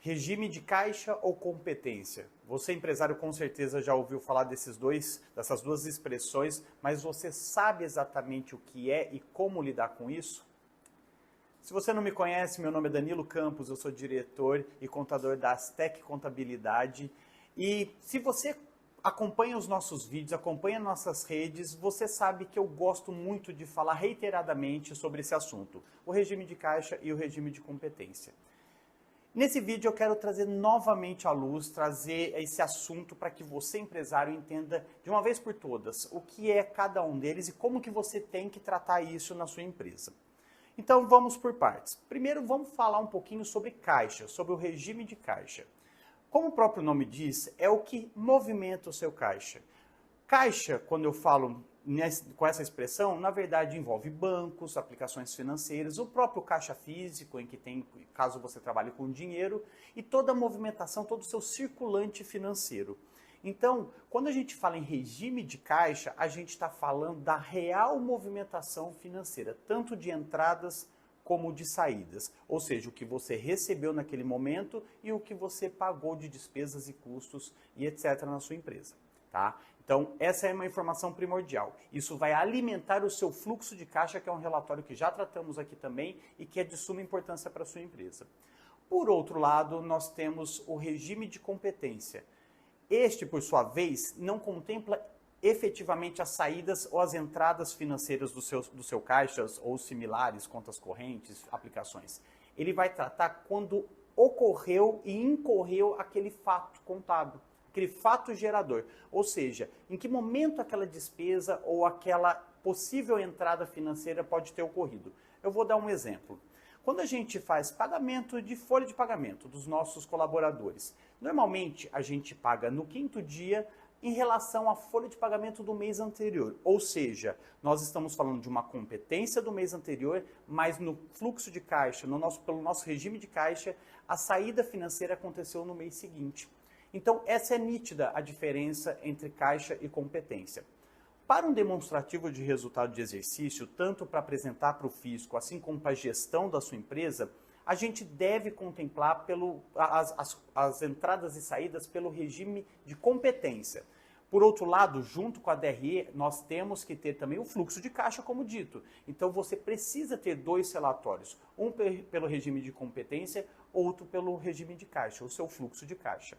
Regime de caixa ou competência? Você, empresário, com certeza já ouviu falar dessas duas expressões, mas você sabe exatamente o que é e como lidar com isso? Se você não me conhece, meu nome é Danilo Campos, eu sou diretor e contador da Astec Contabilidade. E se você acompanha os nossos vídeos, acompanha nossas redes, você sabe que eu gosto muito de falar reiteradamente sobre esse assunto, o regime de caixa e o regime de competência. Nesse vídeo eu quero trazer novamente à luz, trazer esse assunto para que você, empresário, entenda de uma vez por todas o que é cada um deles e como que você tem que tratar isso na sua empresa. Então vamos por partes. Primeiro vamos falar um pouquinho sobre caixa, sobre o regime de caixa. Como o próprio nome diz, é o que movimenta o seu caixa. Caixa, quando eu falo com essa expressão, na verdade envolve bancos, aplicações financeiras, o próprio caixa físico, em que tem, caso você trabalhe com dinheiro, e toda a movimentação, todo o seu circulante financeiro. Então, quando a gente fala em regime de caixa, a gente está falando da real movimentação financeira, tanto de entradas como de saídas, ou seja, o que você recebeu naquele momento e o que você pagou de despesas e custos e etc. na sua empresa. Tá? Então, essa é uma informação primordial. Isso vai alimentar o seu fluxo de caixa, que é um relatório que já tratamos aqui também e que é de suma importância para a sua empresa. Por outro lado, nós temos o regime de competência. Este, por sua vez, não contempla efetivamente as saídas ou as entradas financeiras do seu caixa ou similares, contas correntes, aplicações. Ele vai tratar quando ocorreu e incorreu aquele fato contábil, aquele fato gerador. Ou seja, em que momento aquela despesa ou aquela possível entrada financeira pode ter ocorrido. Eu vou dar um exemplo. Quando a gente faz pagamento de folha de pagamento dos nossos colaboradores, normalmente a gente paga no 5º dia em relação à folha de pagamento do mês anterior. Ou seja, nós estamos falando de uma competência do mês anterior, mas no fluxo de caixa, pelo nosso regime de caixa, a saída financeira aconteceu no mês seguinte. Então, essa é nítida a diferença entre caixa e competência. Para um demonstrativo de resultado de exercício, tanto para apresentar para o fisco, assim como para a gestão da sua empresa, a gente deve contemplar as entradas e saídas pelo regime de competência. Por outro lado, junto com a DRE, nós temos que ter também o fluxo de caixa, como dito. Então, você precisa ter dois relatórios, um pelo regime de competência, outro pelo regime de caixa, o seu fluxo de caixa.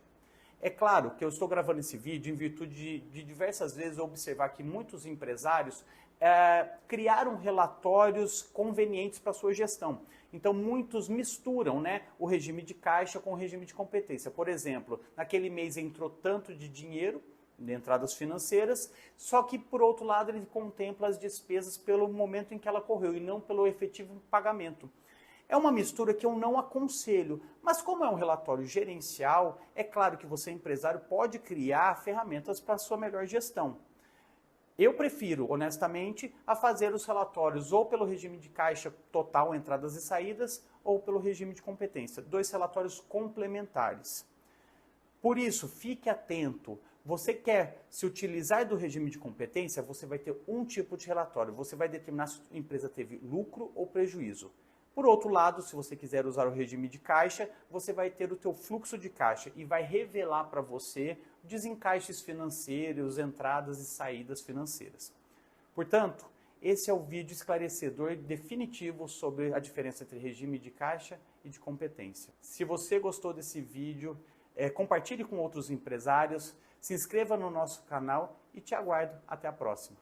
É claro que eu estou gravando esse vídeo em virtude de diversas vezes observar que muitos empresários criaram relatórios convenientes para a sua gestão. Então, muitos misturam, o regime de caixa com o regime de competência. Por exemplo, naquele mês entrou tanto de dinheiro, de entradas financeiras, só que, por outro lado, ele contempla as despesas pelo momento em que ela ocorreu e não pelo efetivo pagamento. É uma mistura que eu não aconselho, mas como é um relatório gerencial, é claro que você, empresário, pode criar ferramentas para a sua melhor gestão. Eu prefiro, honestamente, a fazer os relatórios ou pelo regime de caixa total, entradas e saídas, ou pelo regime de competência. Dois relatórios complementares. Por isso, fique atento. Você quer se utilizar do regime de competência, você vai ter um tipo de relatório. Você vai determinar se a empresa teve lucro ou prejuízo. Por outro lado, se você quiser usar o regime de caixa, você vai ter o teu fluxo de caixa e vai revelar para você desencaixes financeiros, entradas e saídas financeiras. Portanto, esse é o vídeo esclarecedor definitivo sobre a diferença entre regime de caixa e de competência. Se você gostou desse vídeo, compartilhe com outros empresários, se inscreva no nosso canal e te aguardo até a próxima.